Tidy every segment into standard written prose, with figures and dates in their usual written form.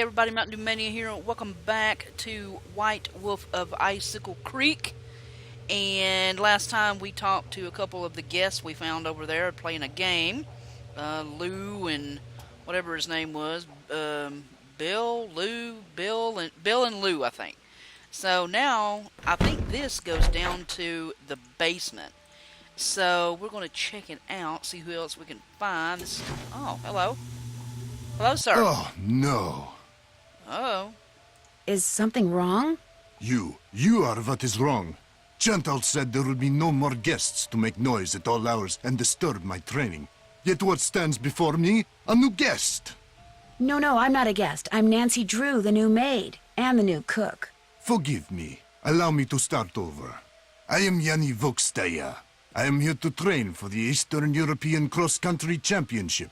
everybody, Mntdewmania here. Welcome back to White Wolf of Icicle Creek. And last time we talked to a couple of the guests we found over there playing a game. Lou and whatever his name was. Bill and Lou, I think. So now, I think this goes down to the basement. So we're going to check it out, see who else we can find. Oh, hello. Hello, sir. Oh, no. Oh. Is something wrong? You are what is wrong. Chantal said there will be no more guests to make noise at all hours and disturb my training. Yet what stands before me? A new guest. No, I'm not a guest. I'm Nancy Drew, the new maid, and the new cook. Forgive me. Allow me to start over. I am Yanni Vokstaya. I am here to train for the Eastern European Cross Country Championship.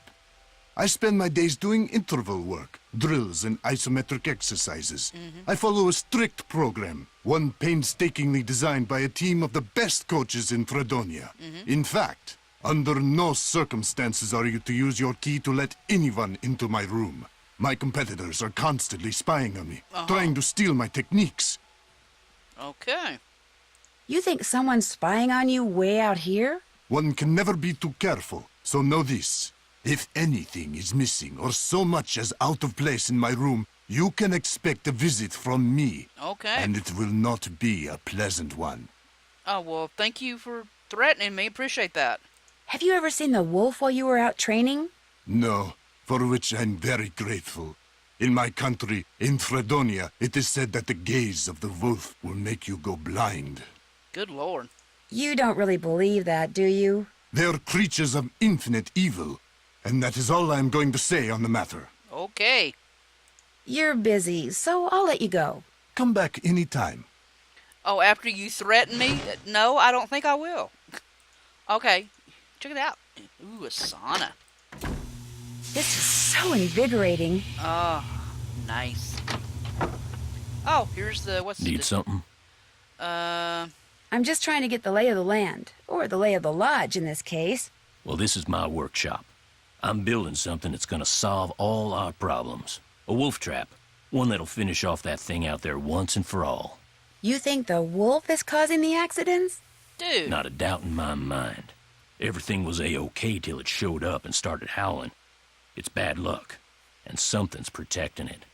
I spend my days doing interval work, drills, and isometric exercises. I follow a strict program, one painstakingly designed by a team of the best coaches in Fredonia. In fact, under no circumstances are you to use your key to let anyone into my room. My competitors are constantly spying on me, trying to steal my techniques. Okay. You think someone's spying on you way out here? One can never be too careful, so know this. If anything is missing or so much as out of place in my room, you can expect a visit from me. Okay. And it will not be a pleasant one. Oh, well, thank you for threatening me. Appreciate that. Have you ever seen the wolf while you were out training? No, for which I'm very grateful. In my country, in Fredonia, it is said that the gaze of the wolf will make you go blind. Good Lord. You don't really believe that, do you? They are creatures of infinite evil, and that is all I am going to say on the matter. Okay. You're busy, so I'll let you go. Come back any time. Oh, after you threaten me? No, I don't think I will. Okay. Check it out. Ooh, a sauna. This is so invigorating. Oh, nice. Oh, here's the, what's Need something? I'm just trying to get the lay of the land, or the lay of the lodge in this case. Well, this is my workshop. I'm building something that's gonna solve all our problems. A wolf trap. One that'll finish off that thing out there once and for all. You think the wolf is causing the accidents? Dude. Not a doubt in my mind. Everything was A-OK till it showed up and started howling. It's bad luck, and something's protecting it.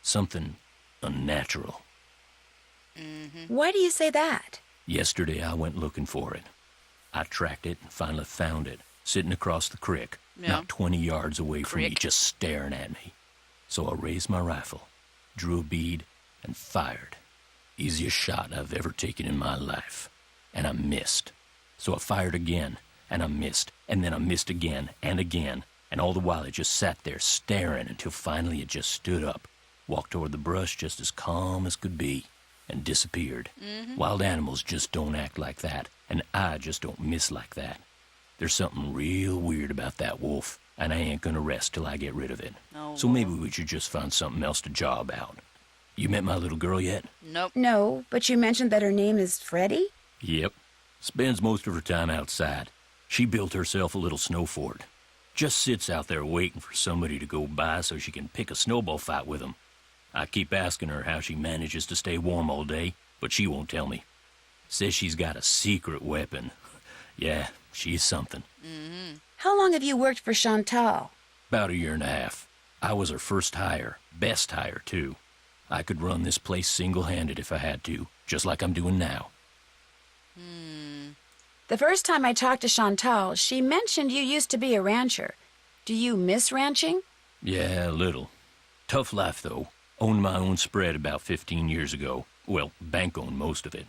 Something unnatural. Why do you say that? Yesterday I went looking for it. I tracked it and finally found it, sitting across the creek, Yeah. not 20 yards away from me, Crick. just staring at me. So I raised my rifle, drew a bead, and fired. Easiest shot I've ever taken in my life. And I missed. So I fired again, and I missed, and then I missed again, and all the while it just sat there staring until finally it just stood up, walked toward the brush just as calm as could be, and disappeared. Wild animals just don't act like that, and I just don't miss like that. There's something real weird about that wolf, and I ain't gonna rest till I get rid of it. Oh, So maybe we should just find something else to job out. You met my little girl yet? Nope. No, but you mentioned that her name is Freddie? Yep. Spends most of her time outside. She built herself a little snow fort. Just sits out there waiting for somebody to go by so she can pick a snowball fight with them. I keep asking her how she manages to stay warm all day, but she won't tell me. Says she's got a secret weapon. Yeah, she's something. How long have you worked for Chantal? About a year and a half. I was her first hire, best hire, too. I could run this place single-handed if I had to, just like I'm doing now. The first time I talked to Chantal, she mentioned you used to be a rancher. Do you miss ranching? Yeah, a little. Tough life, though. Owned my own spread about 15 years ago. Well, bank owned most of it.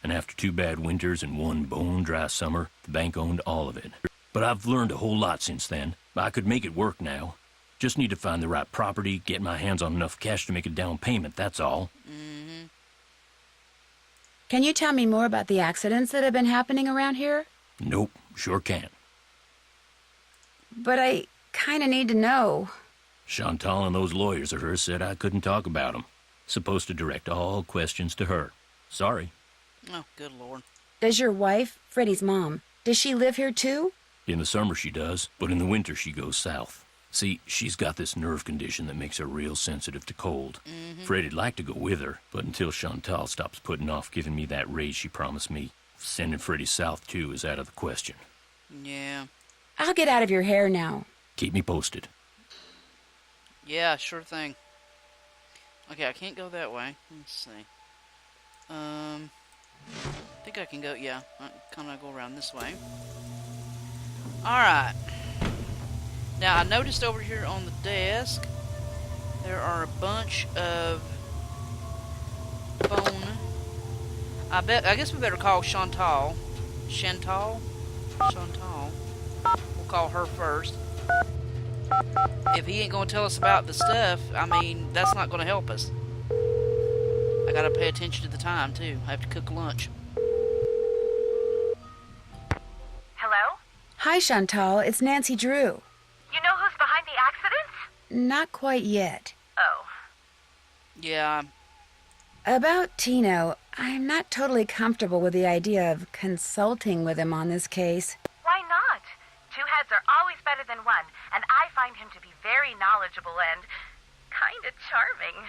And after 2 bad winters and 1 bone-dry summer, the bank owned all of it. But I've learned a whole lot since then. I could make it work now. Just need to find the right property, get my hands on enough cash to make a down payment, that's all. Can you tell me more about the accidents that have been happening around here? Nope, sure can't. But I kinda need to know. Chantal and those lawyers of hers said I couldn't talk about them. Supposed to direct all questions to her. Sorry. Oh, good Lord. Does your wife, Freddie's mom, does she live here too? In the summer she does, but in the winter she goes south. See, she's got this nerve condition that makes her real sensitive to cold. Freddy'd like to go with her, but until Chantal stops putting off giving me that raise she promised me, sending Freddy south too is out of the question. Yeah. I'll get out of your hair now. Keep me posted. Yeah, sure thing. Okay, I can't go that way. Let's see. I think I can go, yeah. I kind of go around this way. Alright. Now, I noticed over here on the desk, there are a bunch of phone. I guess we better call Chantal. Chantal? We'll call her first. If he ain't gonna tell us about the stuff, I mean, that's not gonna help us. I gotta pay attention to the time, too. I have to cook lunch. Hello? Hi, Chantal. It's Nancy Drew. You know who's behind the accident? Not quite yet. Oh. Yeah, About Tino, I'm not totally comfortable with the idea of consulting with him on this case. Why not? Two heads are always better than one, and I find him to be very knowledgeable and kind of charming.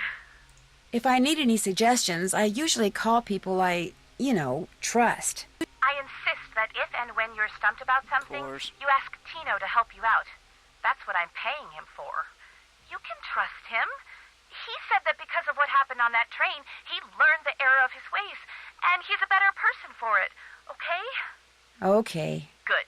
If I need any suggestions, I usually call people I, trust. I insist that if and when you're stumped about something, course. you ask Tino to help you out. That's what I'm paying him for. You can trust him. He said that because of what happened on that train, he learned the error of his ways, and he's a better person for it. Okay? Okay. Good.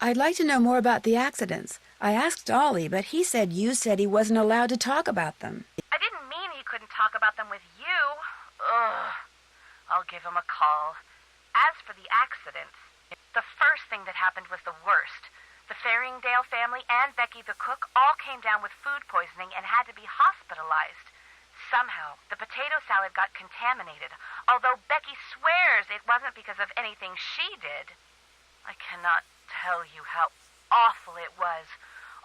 I'd like to know more about the accidents. I asked Ollie, but he said you said he wasn't allowed to talk about them. I didn't mean he couldn't talk about them with you. Ugh. I'll give him a call. As for the accidents, the first thing that happened was the worst. The Faringdale family and Becky the cook all came down with food poisoning and had to be hospitalized. Somehow, the potato salad got contaminated, although Becky swears it wasn't because of anything she did. I cannot tell you how awful it was.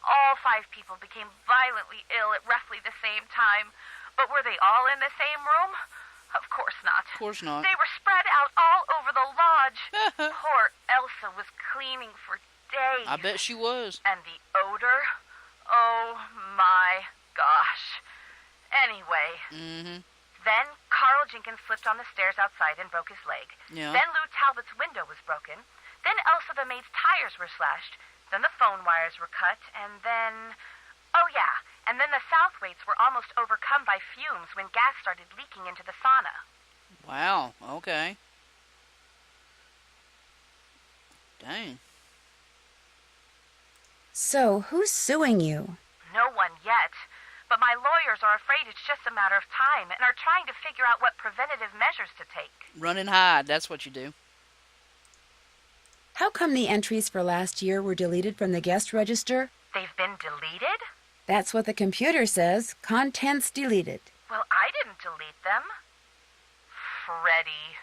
All 5 people became violently ill at roughly the same time. But were they all in the same room? Of course not. of course not. They were spread out all over the lodge. Poor Elsa was cleaning for days. I bet she was. And the odor? Oh my gosh. Anyway, then Carl Jenkins slipped on the stairs outside and broke his leg. Yeah. Then Lou Talbot's window was broken. Then Elsa the maid's tires were slashed. Then the phone wires were cut. And then... Oh yeah, and then the Southwaites were almost overcome by fumes when gas started leaking into the sauna. Wow, okay. Dang. So, who's suing you? No one yet. But my lawyers are afraid it's just a matter of time and are trying to figure out what preventative measures to take. Run and hide, that's what you do. How come the entries for last year were deleted from the guest register? They've been deleted? That's what the computer says. Contents deleted. Well, I didn't delete them. Freddie.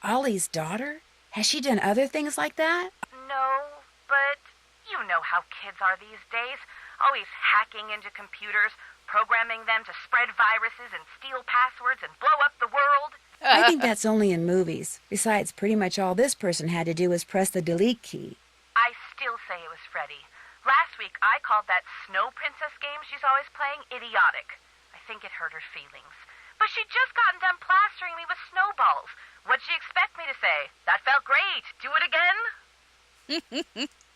Ollie's daughter? Has she done other things like that? No, but you know how kids are these days. Always hacking into computers, programming them to spread viruses and steal passwords and blow up the world. I think that's only in movies. Besides, pretty much all this person had to do was press the delete key. I still say it was Freddie. Last week, I called that Snow Princess game she's always playing idiotic. I think it hurt her feelings. But she'd just gotten done plastering me with snowballs. What'd she expect me to say? That felt great. Do it again?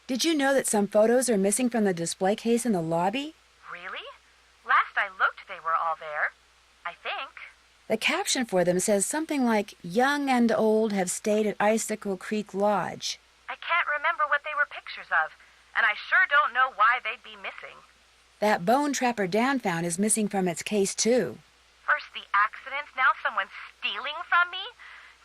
Did you know that some photos are missing from the display case in the lobby? Really? Last I looked, they were all there. I think. The caption for them says something like, "Young and old have stayed at Icicle Creek Lodge." I can't remember what they were pictures of, and I sure don't know why they'd be missing. That bone Trapper Dan found is missing from its case, too. First the accidents, now someone's stealing from me?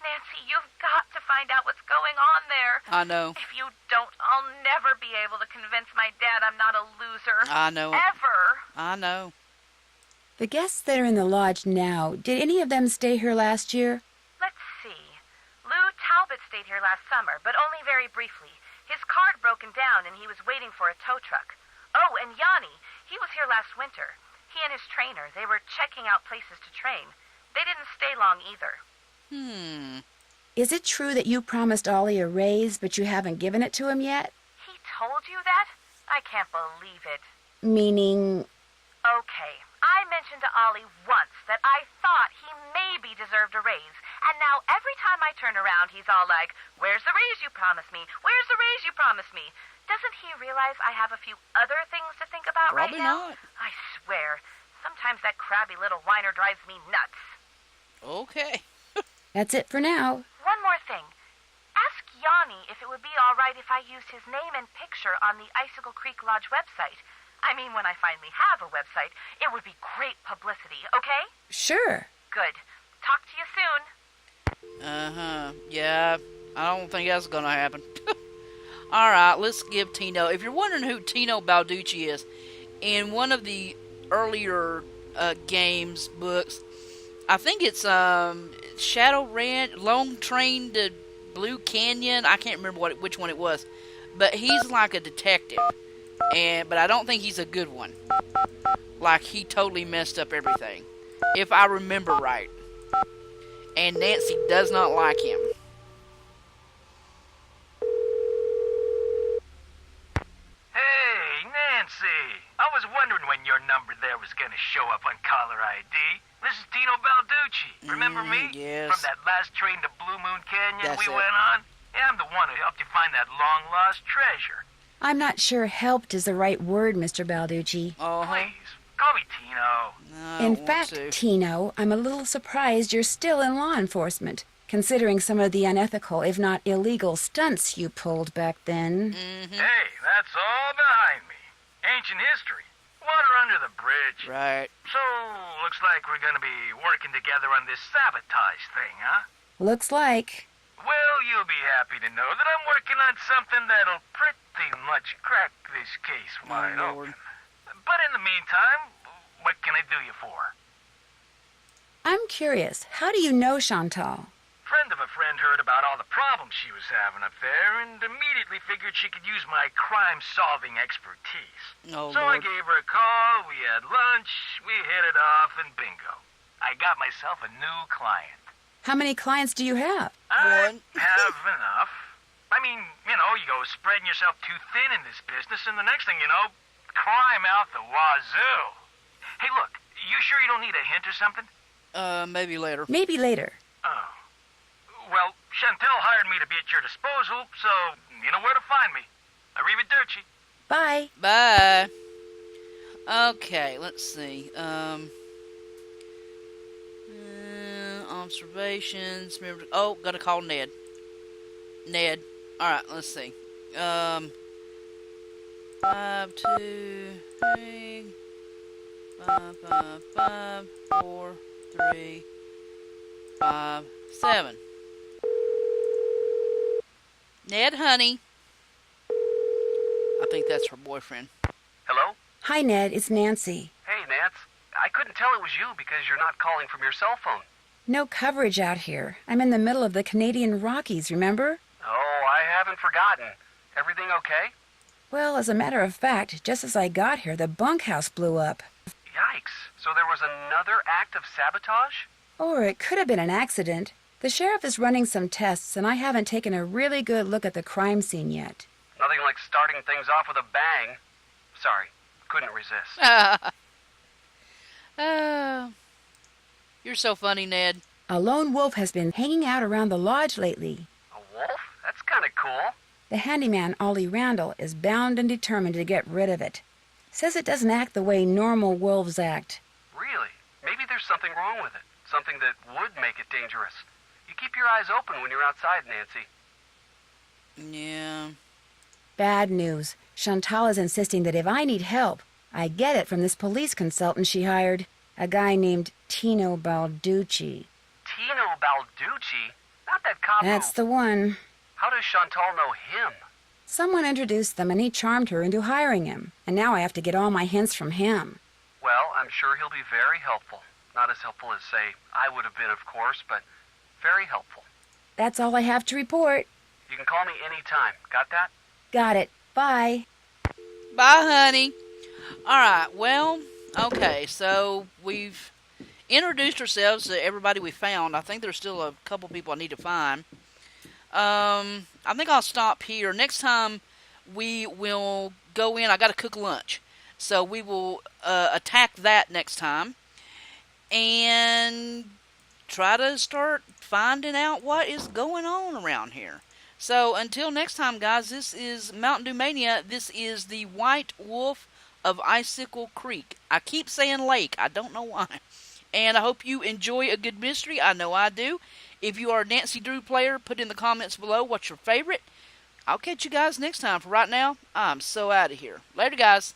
Nancy, you've got to find out what's going on there. I know. If you don't, I'll never be able to convince my dad I'm not a loser. I know. Ever. I know. The guests that are in the lodge now, did any of them stay here last year? Let's see. Lou Talbot stayed here last summer, but only very briefly. His car had broken down and he was waiting for a tow truck. Oh, and Yanni, he was here last winter. He and his trainer, they were checking out places to train. They didn't stay long either. Is it true that you promised Ollie a raise, but you haven't given it to him yet? He told you that? I can't believe it. Meaning... Okay, I mentioned to Ollie once that I thought he maybe deserved a raise, and now every time I turn around, he's all like, "Where's the raise you promised me? Where's the raise you promised me?" Doesn't he realize I have a few other things to think about Probably right now? not. I swear, sometimes that crabby little whiner drives me nuts. Okay. That's it for now. One more thing. Ask Yanni if it would be all right if I used his name and picture on the Icicle Creek Lodge website. I mean, when I finally have a website, it would be great publicity, okay? Sure. Good. Talk to you soon. Uh-huh. Yeah, I don't think that's gonna happen. Alright, let's give Tino... If you're wondering who Tino Balducci is, in one of the earlier games, books, I think it's Shadow Ranch, Long Train to Blue Canyon. I can't remember which one it was. But he's like a detective. But I don't think he's a good one. Like, he totally messed up everything. If I remember right. And Nancy does not like him. Hey, Nancy. I was wondering when your number there was going to show up on caller ID. This is Tino Balducci. Remember me? Yes. From that last train to Blue Moon Canyon That's we it. went on? Yeah, I'm the one who helped you find that long-lost treasure. I'm not sure helped is the right word, Mr. Balducci. Please, call me Tino. No, I In don't want fact, to. Tino, I'm a little surprised you're still in law enforcement, considering some of the unethical, if not illegal, stunts you pulled back then. Hey, that's all behind me. Ancient history. Water under the bridge. Right. So, looks like we're going to be working together on this sabotage thing, huh? Looks like. Well, you'll be happy to know that I'm working on something that'll pretty much crack this case wide Lord. open. But in the meantime, what can I do you for? I'm curious, how do you know Chantal? Friend of a friend heard about all the problems she was having up there and immediately figured she could use my crime-solving expertise. Oh, So I Lord. gave her a call, we had lunch, we hit it off, and bingo. I got myself a new client. How many clients do you have? I One. have enough. I mean, you know, you go spreading yourself too thin in this business, and the next thing you know, crime out the wazoo. Hey, look, you sure you don't need a hint or something? Maybe later. Maybe later. Oh. Well, Chantel hired me to be at your disposal, so you know where to find me. Arrivederci. Bye. Bye. Okay, let's see. Observations. Remember. Oh, gotta call Ned. Ned. All right, let's see. 5, 2, 3, 5, 5, 5, 4, 3, 5, 7. Ned, honey. I think that's her boyfriend. Hello? Hi, Ned. It's Nancy. Hey, Nance. I couldn't tell it was you because you're not calling from your cell phone. No coverage out here. I'm in the middle of the Canadian Rockies, remember? Oh, I haven't forgotten. Everything okay? Well, as a matter of fact, just as I got here, the bunkhouse blew up. Yikes. So there was another act of sabotage? Or it could have been an accident. The sheriff is running some tests, and I haven't taken a really good look at the crime scene yet. Nothing like starting things off with a bang. Sorry, couldn't resist. Oh, you're so funny, Ned. A lone wolf has been hanging out around the lodge lately. A wolf? That's kind of cool. The handyman, Ollie Randall, is bound and determined to get rid of it. Says it doesn't act the way normal wolves act. Really? Maybe there's something wrong with it. Something that would make it dangerous. You keep your eyes open when you're outside, Nancy. Yeah. Bad news. Chantal is insisting that if I need help, I get it from this police consultant she hired. A guy named Tino Balducci. Tino Balducci? Not that cop who- That's the one. How does Chantal know him? Someone introduced them and he charmed her into hiring him. And now I have to get all my hints from him. Well, I'm sure he'll be very helpful. Not as helpful as, say, I would have been, of course, but very helpful. That's all I have to report. You can call me anytime. Got that? Got it. Bye. Bye, honey. All right, well, okay, so we've introduced ourselves to everybody we found. I think there's still a couple people I need to find. I think I'll stop here. Next time we will go in. I got to cook lunch, so we will attack that next time and try to start finding out what is going on around here. So until next time, guys, this is Mntdewmania. This is the White Wolf of Icicle Creek. I keep saying lake. I don't know why. And I hope you enjoy a good mystery. I know I do. If you are a Nancy Drew player, put in the comments below what's your favorite. I'll catch you guys next time. For right now, I'm so out of here. Later, guys.